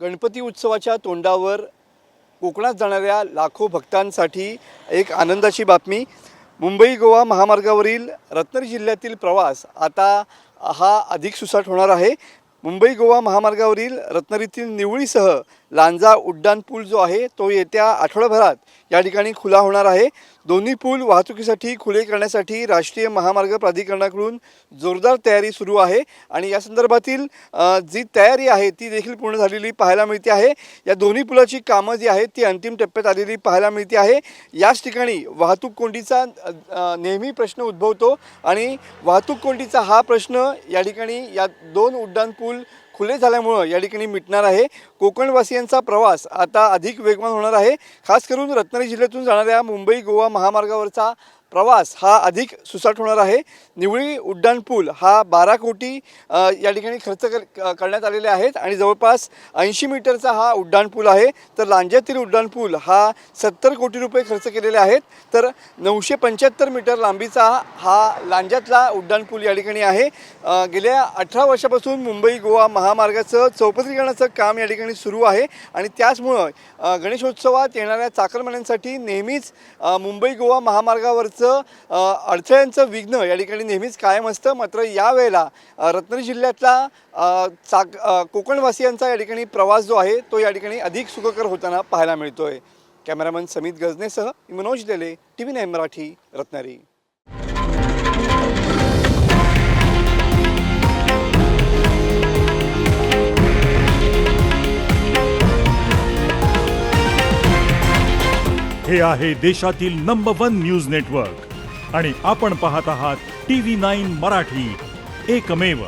गणपती उत्सवाच्या तोंडावर कोकणात जाणाऱ्या लाखो भक्तांसाठी एक आनंदाची बातमी। मुंबई गोवा महामार्गावरील रत्नागिरी जिल्ह्यातील प्रवास आता हा अधिक सुसाट होणार आहे। मुंबई गोवा महामार्गावरील रत्नागिरीतील निवळीसह लांजा उड्डाण पूल जो आहे तो येत्या आठवड्याभरात या ठिकाणी खुला होणार आहे। दोन्ही पूल वाहतुकीसाठी खुले करण्यासाठी राष्ट्रीय महामार्ग प्राधिकरणाकडून जोरदार तयारी सुरू आहे आणि या संदर्भातील जी तयारी आहे ती देखील पूर्ण झालेली पाहायला मिळते आहे। या दोन्ही पुलाची कामं जी आहेत ती अंतिम टप्प्यात आलेली पाहायला मिळते आहे। याच ठिकाणी वाहतूक कोंडीचा नेहमी प्रश्न उद्भवतो आणि वाहतूक कोंडीचा हा प्रश्न या ठिकाणी या दोन उड्डाण पूल खुले झाल्यामुळे या ठिकाणी मिटणार आहे। कोकणवासियांचा प्रवास आता अधिक वेगवान होणार आहे। खास करून रत्नागिरी जिल्ह्यातून जाणाऱ्या मुंबई गोवा महामार्गावरचा प्रवास हा अधिक सुसाट होणार आहे। निवळी उड्डाण पूल हा 12 कोटी या ठिकाणी खर्च करण्यात आलेले आहेत आणि जवळपास 80 मीटरचा हा उड्डाण पूल आहे। तर लांज्यातील उड्डाण पूल हा 70 कोटी रुपये खर्च केलेले आहेत। तर 975 मीटर लांबीचा हा लांज्यातला उड्डाण पूल या ठिकाणी आहे। गेल्या 18 वर्षापासून मुंबई गोवा महामार्गाचं चौपदरीकरणाचं काम या ठिकाणी सुरू आहे आणि त्याचमुळे गणेशोत्सवात येणाऱ्या चाकरमान्यांसाठी नेहमीच मुंबई गोवा महामार्गावरचं अडथळ्यांचं विघ्न या ठिकाणी नेहमीच कायम असतं। मात्र यावेळेला रत्नागिरी जिल्ह्यातला कोकणवासियांचा या ठिकाणी प्रवास जो आहे तो या ठिकाणी अधिक सुखकर होताना पाहायला मिळतोय। कॅमेरामन समित गजनेसह मनोज देले, TV9 मराठी, रत्नागिरी। हे आहे देशातील नंबर 1 न्यूज नेटवर्क आणि आपण पाहत आहात TV9 मराठी, एकमेव।